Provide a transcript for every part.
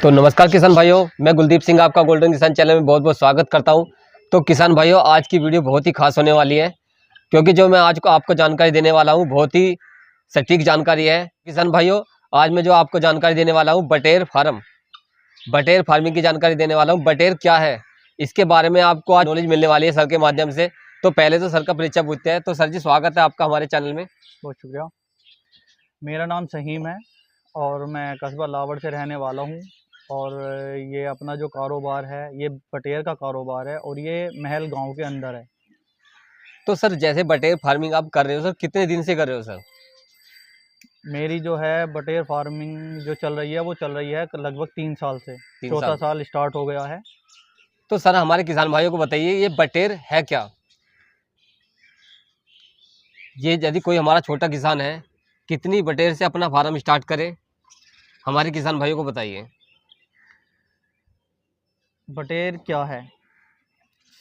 तो नमस्कार किसान भाइयों, मैं गुलदीप सिंह आपका गोल्डन किसान चैनल में बहुत बहुत स्वागत करता हूं। तो किसान भाइयों, आज की वीडियो बहुत ही खास होने वाली है, क्योंकि जो मैं आज को आपको जानकारी देने वाला हूं बहुत ही सटीक जानकारी है। किसान भाइयों, आज मैं जो आपको जानकारी देने वाला हूं बटेर फार्मिंग की जानकारी देने वाला हूँ। बटेर क्या है, इसके बारे में आपको आज नॉलेज मिलने वाली है सर के माध्यम से। तो पहले तो सर का परिचय पूछते हैं। तो सर जी, स्वागत है आपका हमारे चैनल में। बहुत शुक्रिया। मेरा नाम सहीम है और मैं कस्बा लावड़ से रहने वाला हूँ। और ये अपना जो कारोबार है ये बटेर का कारोबार है और ये महल गांव के अंदर है। तो सर, जैसे बटेर फार्मिंग आप कर रहे हो सर, कितने दिन से कर रहे हो सर? मेरी जो है बटेर फार्मिंग जो चल रही है वो चल रही है लगभग 3 साल से। चौथा साल स्टार्ट हो गया है। तो सर, हमारे किसान भाइयों को बताइए, ये बटेर है क्या? ये यदि कोई हमारा छोटा किसान है, कितनी बटेर से अपना फार्म स्टार्ट करे, हमारे किसान भाइयों को बताइए। बटेर क्या है,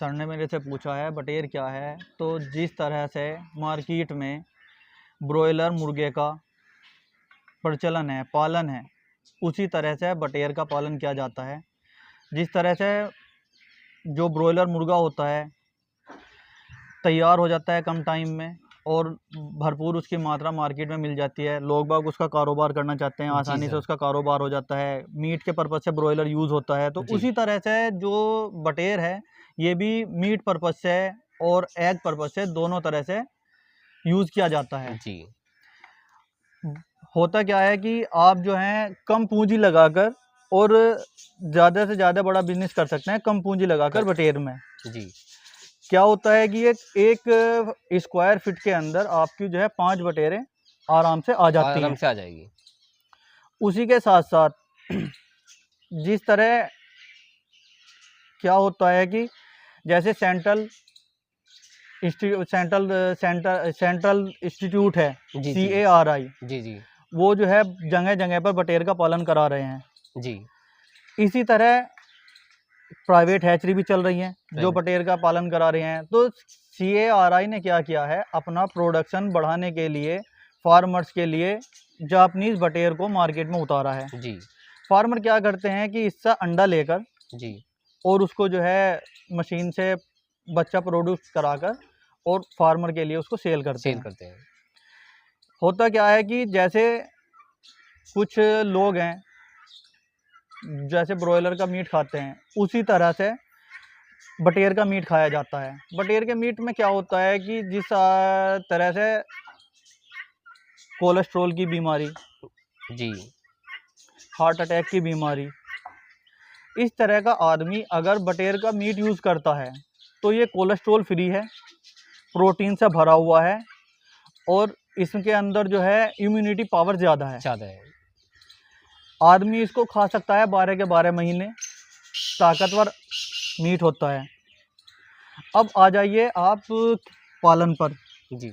सर ने मेरे से पूछा है बटेर क्या है। तो जिस तरह से मार्केट में ब्रॉयलर मुर्गे का प्रचलन है, पालन है, उसी तरह से बटेर का पालन किया जाता है। जिस तरह से जो ब्रॉयलर मुर्गा होता है तैयार हो जाता है कम टाइम में और भरपूर उसकी मात्रा मार्केट में मिल जाती है, लोग बाग उसका कारोबार करना चाहते हैं, आसानी से उसका कारोबार हो जाता है, मीट के पर्पज़ से ब्रॉयलर यूज़ होता है। तो उसी तरह से जो बटेर है ये भी मीट पर्पज़ से और एग पर्पज़ से दोनों तरह से यूज़ किया जाता है जी। होता क्या है कि आप जो है कम पूंजी लगाकर और ज़्यादा से ज़्यादा बड़ा बिजनेस कर सकते हैं कम पूंजी लगाकर बटेर में जी। क्या होता है कि एक स्क्वायर फीट के अंदर आपकी जो है 5 बटेरें आराम से आ जाएगी। उसी के साथ साथ जिस तरह क्या होता है कि जैसे सेंट्रल इंस्टीट्यूट है CARI जी, वो जो है जगह जगह पर बटेर का पालन करा रहे हैं जी। इसी तरह प्राइवेट हैचरी भी चल रही हैं जो बटेर का पालन करा रहे हैं। तो CARI ने क्या किया है, अपना प्रोडक्शन बढ़ाने के लिए फार्मर्स के लिए जापानीज बटेर को मार्केट में उतारा है जी। फार्मर क्या करते हैं कि इसका अंडा लेकर जी और उसको जो है मशीन से बच्चा प्रोड्यूस कराकर और फार्मर के लिए उसको सेल करते हैं। होता क्या है कि जैसे कुछ लोग हैं जैसे ब्रॉयलर का मीट खाते हैं, उसी तरह से बटेर का मीट खाया जाता है। बटेर के मीट में क्या होता है कि जिस तरह से कोलेस्ट्रॉल की बीमारी जी, हार्ट अटैक की बीमारी, इस तरह का आदमी अगर बटेर का मीट यूज़ करता है तो ये कोलेस्ट्रॉल फ्री है, प्रोटीन से भरा हुआ है और इसके अंदर जो है इम्यूनिटी पावर ज़्यादा है। आदमी इसको खा सकता है 12 के 12 महीने, ताकतवर मीट होता है। अब आ जाइए आप पालन पर जी।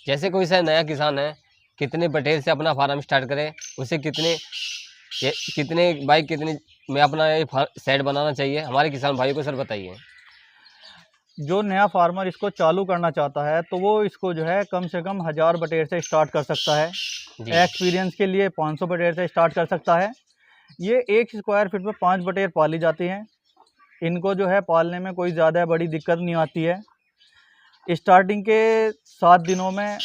जैसे कोई सा नया किसान है, कितने बटेर से अपना फार्म स्टार्ट करे, उसे कितने में अपना ये सेट बनाना चाहिए, हमारे किसान भाई को सर बताइए। जो नया फार्मर इसको चालू करना चाहता है तो वो इसको जो है कम से कम 1000 बटेर से स्टार्ट कर सकता है। एक्सपीरियंस के लिए 500 बटेर से स्टार्ट कर सकता है। ये 1 स्क्वायर फीट में 5 बटेर पाली जाती हैं। इनको जो है पालने में कोई ज़्यादा बड़ी दिक्कत नहीं आती है। स्टार्टिंग के 7 दिनों में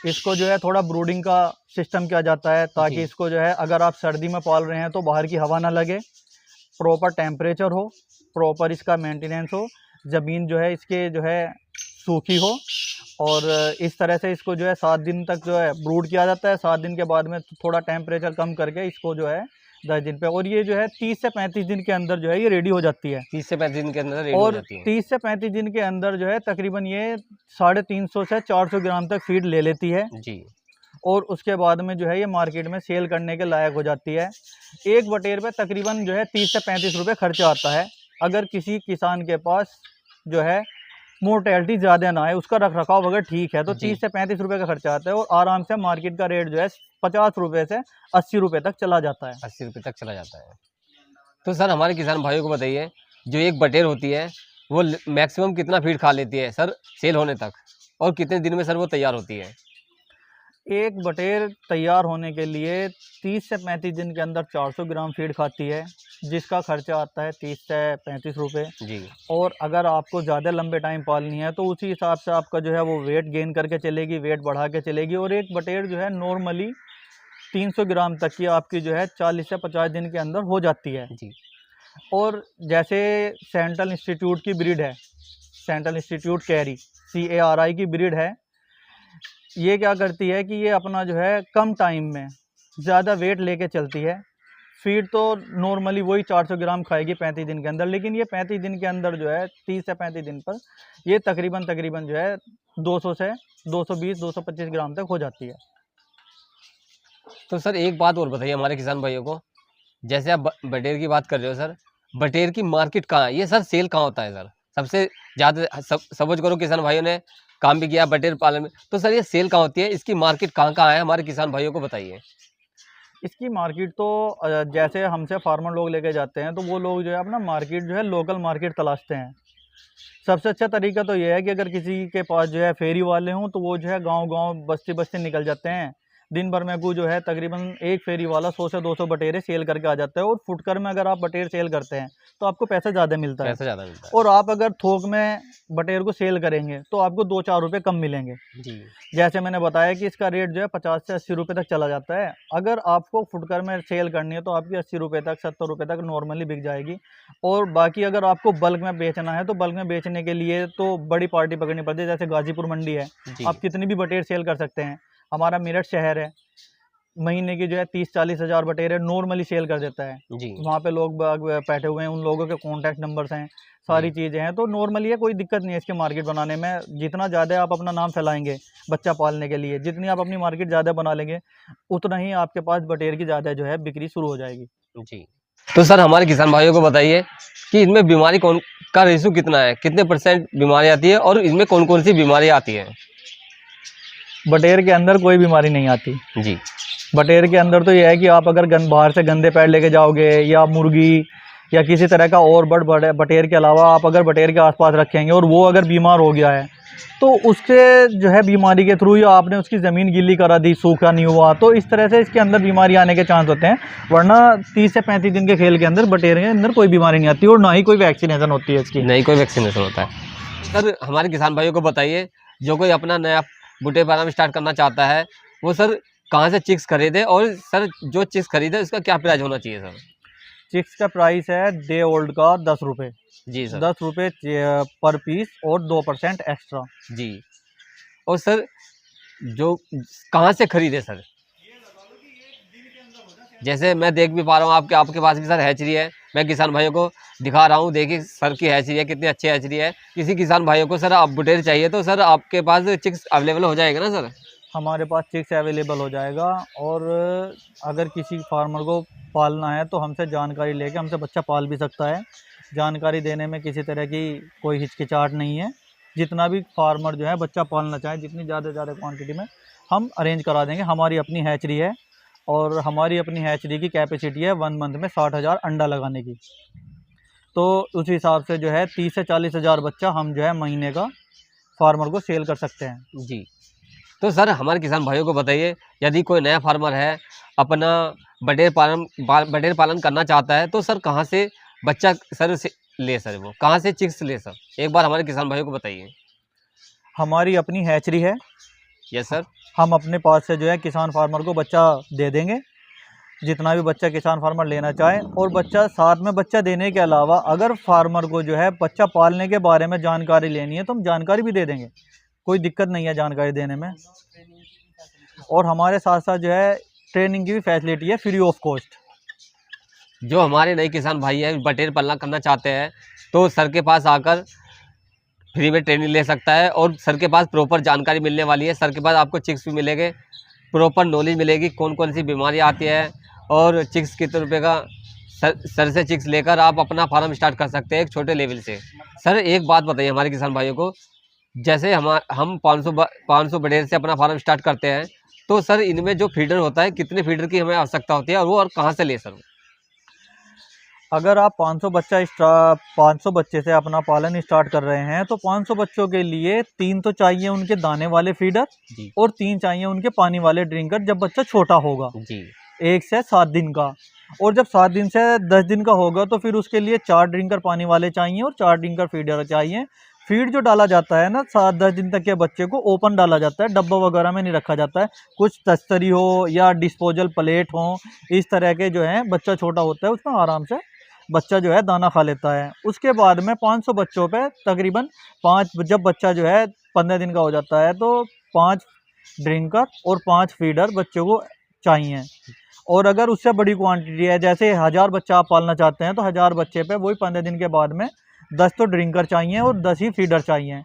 इसको जो है थोड़ा ब्रूडिंग का सिस्टम किया जाता है, ताकि इसको जो है अगर आप सर्दी में पाल रहे हैं तो बाहर की हवा ना लगे, प्रॉपर टेम्परेचर हो, प्रॉपर इसका मेंटेनेंस हो, ज़मीन जो है इसके जो है सूखी हो। और इस तरह से इसको जो है 7 दिन तक जो है ब्रूड किया जाता है। 7 दिन के बाद में थोड़ा टेम्परेचर कम करके इसको जो है 10 दिन पे, और ये जो है 30 से 35 दिन के अंदर जो है ये रेडी हो जाती है। 30 से 35 दिन के अंदर रेडी हो जाती है। 30 से 35 दिन के अंदर जो है तकरीबन ये 350 से 400 ग्राम तक फीड ले लेती है जी। और उसके बाद में जो है ये मार्केट में सेल करने के लायक हो जाती है। एक बटेर पे तकरीबन जो है 30 से 35 रुपये खर्चा आता है। अगर किसी किसान के पास जो है मोर्टेलिटी ज़्यादा ना है, उसका रख रखाव अगर ठीक है, तो 30 से 35 रुपये का खर्चा आता है और आराम से मार्केट का रेट जो है 50 रुपये से 80 रुपये तक चला जाता है। 80 रुपये तक चला जाता है। तो सर, हमारे किसान भाइयों को बताइए, जो एक बटेर होती है वो मैक्सिमम कितना फीड खा लेती है सर सेल होने तक, और कितने दिन में सर वो तैयार होती है? एक बटेर तैयार होने के लिए 30 से 35 दिन के अंदर 400 ग्राम फीड खाती है, जिसका खर्चा आता है 30 से 35 रुपये जी। और अगर आपको ज़्यादा लंबे टाइम पालनी है तो उसी हिसाब से आपका जो है वो वेट गेन करके चलेगी, वेट बढ़ा के चलेगी। और एक बटेर जो है नॉर्मली 300 ग्राम तक की आपकी जो है 40 से 50 दिन के अंदर हो जाती है जी। और जैसे सेंट्रल इंस्टीट्यूट की ब्रीड है, सेंट्रल इंस्टीट्यूट कैरी CARI की ब्रीड है, ये क्या करती है कि ये अपना जो है कम टाइम में ज़्यादा वेट लेके चलती है। फीड तो नॉर्मली वही 400 ग्राम खाएगी 35 दिन के अंदर, लेकिन ये 35 दिन के अंदर जो है 30 से 35 दिन पर ये तकरीबन जो है 200 से 220-225 ग्राम तक हो जाती है। तो सर एक बात और बताइए हमारे किसान भाइयों को, जैसे आप बटेर की बात कर रहे हो सर, बटेर की मार्केट कहाँ है, ये सर सेल कहाँ होता है सर? सबसे ज़्यादा सपोज करो किसान भाइयों ने काम भी किया बटेर पालन में, तो सर ये सेल कहाँ होती है, इसकी मार्केट कहाँ है, हमारे किसान भाइयों को बताइए। इसकी मार्केट तो जैसे हमसे फार्मर लोग लेके जाते हैं तो वो लोग जो है अपना मार्केट जो है लोकल मार्केट तलाशते हैं। सबसे अच्छा तरीका तो ये है कि अगर किसी के पास जो है फेरी वाले हों तो वो जो है गांव-गांव, बस्ती-बस्ती निकल जाते हैं। दिन भर में को जो है तकरीबन एक फेरी वाला 100 से 200 बटेरे सेल करके आ जाता है और फुटकर में अगर आप बटेर सेल करते हैं तो आपको पैसा ज़्यादा मिलता है। पैसा ज़्यादा मिलता है। और आप अगर थोक में बटेर को सेल करेंगे तो आपको 2-4 रुपये कम मिलेंगे। जी। जैसे मैंने बताया कि इसका रेट जो है 50 से 80 रुपये तक चला जाता है। अगर आपको फुटकर में सेल करनी है तो आपकी 80 रुपये तक, 70 रुपये तक नॉर्मली बिक जाएगी। और बाकी अगर आपको बल्क में बेचना है तो बल्क में बेचने के लिए तो बड़ी पार्टी पकड़नी पड़ती है। जैसे गाजीपुर मंडी है, जी। आप कितनी भी बटेर सेल कर सकते हैं। हमारा मेरठ शहर है, महीने की जो है 30-40 हज़ार बटेरे नॉर्मली सेल कर देता है। जी। वहाँ पे लोग बाग बैठे हुए हैं, उन लोगों के कॉन्टैक्ट नंबर्स हैं, सारी जी। चीज़ें हैं, तो नॉर्मली है, कोई दिक्कत नहीं है इसकी मार्केट बनाने में। जितना ज़्यादा आप अपना नाम फैलाएँगे बच्चा पालने के लिए, जितनी आप अपनी मार्केट ज़्यादा बना लेंगे, उतना ही आपके पास बटेर की ज़्यादा जो है बिक्री शुरू हो जाएगी। जी। तो सर हमारे किसान भाइयों को बताइए कि इनमें बीमारी कौन का रेशो कितना है, कितने % बीमारी आती है और इनमें कौन-कौन सी बीमारी आती है? बटेर के अंदर कोई बीमारी नहीं आती। जी। बटेर के अंदर तो ये है कि आप अगर बाहर से गंदे पैड लेके जाओगे या मुर्गी या किसी तरह का और बटेर के अलावा आप अगर बटेर के आसपास रखेंगे और वो अगर बीमार हो गया है तो उसके जो है बीमारी के थ्रू या आपने उसकी ज़मीन गीली करा दी, सूखा नहीं हुआ, तो इस तरह से इसके अंदर बीमारी आने के चांस होते हैं। वरना 30 से 35 दिन के खेल के अंदर बटेर के अंदर कोई बीमारी नहीं आती और ना ही कोई वैक्सीनेशन होती है इसकी। नहीं कोई वैक्सीनेशन होता है। सर हमारे किसान भाइयों को बताइए, जो कोई अपना नया बटेर फार्म स्टार्ट करना चाहता है, वो सर कहाँ से चिक्स खरीदे और सर जो चिक्स खरीदे उसका क्या प्राइस होना चाहिए सर? चिक्स का प्राइस है डे ओल्ड का 10 रुपये। जी सर। 10 रुपये पर पीस और 2% एक्स्ट्रा। जी। और सर जो कहाँ से खरीदे सर? जैसे मैं देख भी पा रहा हूँ आपके पास भी सर हैचरी है, मैं किसान भाइयों को दिखा रहा हूँ, देखिए सर की हैचरी है, कितनी अच्छी हैचरी है। किसी किसान भाइयों को सर आप बटेर चाहिए तो सर आपके पास चिक्स अवेलेबल हो जाएगा ना सर? हमारे पास चिक्स अवेलेबल हो जाएगा और अगर किसी फार्मर को पालना है तो हमसे जानकारी लेके हमसे बच्चा पाल भी सकता है। जानकारी देने में किसी तरह की कोई हिचकिचाहट नहीं है। जितना भी फार्मर जो है बच्चा पालना चाहे, जितनी ज़्यादा से ज़्यादा क्वांटिटी में हम अरेंज करा देंगे। हमारी अपनी हैचरी है और हमारी अपनी हैचरी की कैपेसिटी है 1 मंथ में 60,000 अंडा लगाने की। तो उस हिसाब से जो है 30 से 40 हज़ार बच्चा हम जो है महीने का फार्मर को सेल कर सकते हैं। जी। तो सर हमारे किसान भाइयों को बताइए, यदि कोई नया फार्मर है, अपना बटेर पालन करना चाहता है, तो सर कहाँ से बच्चा सर से ले सर, वो कहाँ से चिक्स ले सर? एक बार हमारे किसान भाइयों को बताइए। हमारी अपनी हैचरी है। Yes sir. हम अपने पास से जो है किसान फार्मर को बच्चा दे देंगे, जितना भी बच्चा किसान फार्मर लेना चाहे। और बच्चा साथ में बच्चा देने के अलावा अगर फार्मर को जो है बच्चा पालने के बारे में जानकारी लेनी है तो हम जानकारी भी दे देंगे, कोई दिक्कत नहीं है जानकारी देने में। और हमारे साथ साथ जो है ट्रेनिंग की भी फैसिलिटी है फ्री ऑफ कॉस्ट। जो हमारे नए किसान भाई हैं बटेर पालना करना चाहते हैं तो सर के पास आकर फ्री में ट्रेनिंग ले सकता है और सर के पास प्रॉपर जानकारी मिलने वाली है। सर के पास आपको चिक्स भी मिलेंगे, प्रॉपर नॉलेज मिलेगी कौन कौन सी बीमारी आती है और चिक्स कितने रुपए का। सर से चिक्स लेकर आप अपना फार्म स्टार्ट कर सकते हैं एक छोटे लेवल से। सर एक बात बताइए हमारे किसान भाइयों को, जैसे हम 500 बटेर से अपना फार्म स्टार्ट करते हैं तो सर इनमें जो फीडर होता है कितने फीडर की हमें आवश्यकता होती है और वो और कहाँ से ले सर? अगर आप 500 बच्चे से अपना पालन स्टार्ट कर रहे हैं तो 500 बच्चों के लिए 3 तो चाहिए उनके दाने वाले फीडर जी और 3 चाहिए उनके पानी वाले ड्रिंकर जब बच्चा छोटा होगा जी 1 से 7 दिन का। और जब 7 दिन से 10 दिन का होगा तो फिर उसके लिए 4 ड्रिंकर पानी वाले चाहिए और 4 ड्रिंकर फीडर चाहिए। फीड जो डाला जाता है ना 7-10 दिन तक के बच्चे को ओपन डाला जाता है, डब्बा वगैरह में नहीं रखा जाता है। कुछ तस्तरी हो या डिस्पोजल प्लेट हो, इस तरह के जो है बच्चा छोटा होता है उसमें आराम से बच्चा जो है दाना खा लेता है। उसके बाद में 500 बच्चों पे तकरीबन 5 जब बच्चा जो है 15 दिन का हो जाता है तो 5 ड्रिंकर और 5 फीडर बच्चों को चाहिए। और अगर उससे बड़ी क्वांटिटी है, जैसे 1000 बच्चा आप पालना चाहते हैं तो 1000 बच्चे पे वही 15 दिन के बाद में 10 तो ड्रिंकर चाहिए और 10 ही फीडर चाहिए।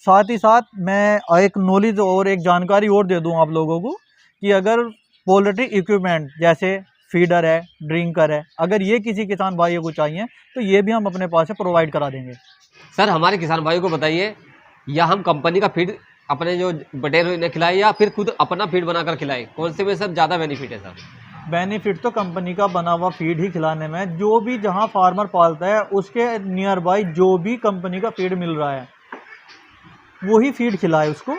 साथ ही साथ मैं एक नॉलेज और एक जानकारी और दे दूं आप लोगों को कि अगर पोल्ट्री इक्विपमेंट जैसे फीडर है, ड्रिंकर है, अगर ये किसी किसान भाइयों को चाहिए तो ये भी हम अपने पास से प्रोवाइड करा देंगे। सर हमारे किसान भाइयों को बताइए, या हम कंपनी का फीड अपने जो बटेर इन्हें खिलाए या फिर खुद अपना फीड बनाकर खिलाए, कौन से में सर ज़्यादा बेनिफिट है सर? बेनिफिट तो कंपनी का बना हुआ फीड ही खिलाने में। जो भी जहां फार्मर पालता है उसके नियर बाई जो भी कंपनी का फीड मिल रहा है वही फीड खिलाए उसको।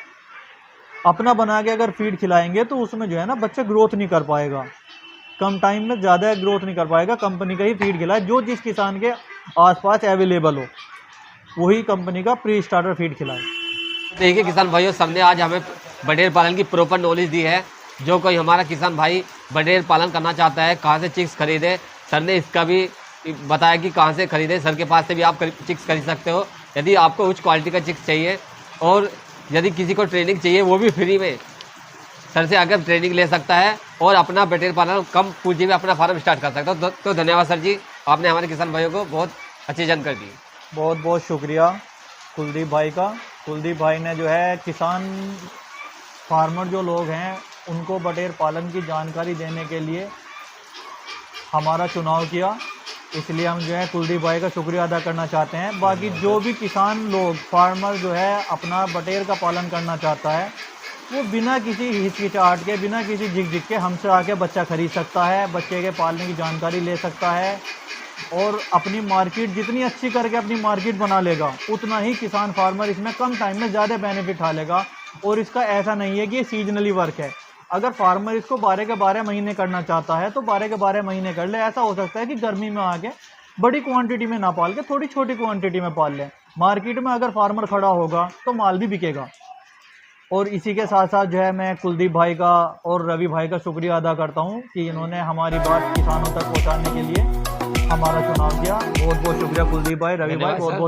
अपना बना के अगर फीड खिलाएंगे तो उसमें जो है ना बच्चा ग्रोथ नहीं कर पाएगा, कम टाइम में ज़्यादा ग्रोथ नहीं कर पाएगा। कंपनी का ही फीड खिलाए, जो जिस किसान के आसपास अवेलेबल हो वही कंपनी का प्री स्टार्टर फीड खिलाए। देखिए किसान भाइयों, सबने आज हमें बटेर पालन की प्रॉपर नॉलेज दी है। जो कोई हमारा किसान भाई बटेर पालन करना चाहता है, कहाँ से चिक्स खरीदे, सर ने इसका भी बताया कि कहाँ से खरीदे। सर के पास से भी आप चिक्स खरीद सकते हो यदि आपको उच्च क्वालिटी का चिक्स चाहिए। और यदि किसी को ट्रेनिंग चाहिए वो भी फ्री में सर से आकर ट्रेनिंग ले सकता है और अपना बटेर पालन कम पूंजी में अपना फार्म स्टार्ट कर सकता है। तो धन्यवाद सर जी, आपने हमारे किसान भाइयों को बहुत अच्छी जानकारी दी। बहुत बहुत शुक्रिया कुलदीप भाई का। कुलदीप भाई ने जो है किसान फार्मर जो लोग हैं उनको बटेर पालन की जानकारी देने के लिए हमारा चुनाव किया, इसलिए हम जो है कुलदीप भाई का शुक्रिया अदा करना चाहते हैं। बाकी जो भी किसान लोग फार्मर जो है अपना बटेर का पालन करना चाहता है वो बिना किसी हिचकिचाहट के, बिना किसी झिझक के हमसे आके बच्चा खरीद सकता है, बच्चे के पालने की जानकारी ले सकता है और अपनी मार्केट जितनी अच्छी करके अपनी मार्केट बना लेगा उतना ही किसान फार्मर इसमें कम टाइम में ज़्यादा बेनिफिट उठा लेगा। और इसका ऐसा नहीं है कि ये सीजनली वर्क है। अगर फार्मर इसको 12 के 12 महीने करना चाहता है तो 12 के 12 महीने कर ले। ऐसा हो सकता है कि गर्मी में आके बड़ी क्वांटिटी में ना पाल के थोड़ी छोटी क्वांटिटी में पाल ले। मार्केट में अगर फार्मर खड़ा होगा तो माल भी बिकेगा। और इसी के साथ साथ जो है मैं कुलदीप भाई का और रवि भाई का शुक्रिया अदा करता हूं कि इन्होंने हमारी बात किसानों तक पहुंचाने के लिए हमारा चुनाव किया। बहुत बहुत शुक्रिया कुलदीप भाई, रवि भाई, बहुत बहुत शुक्रिया।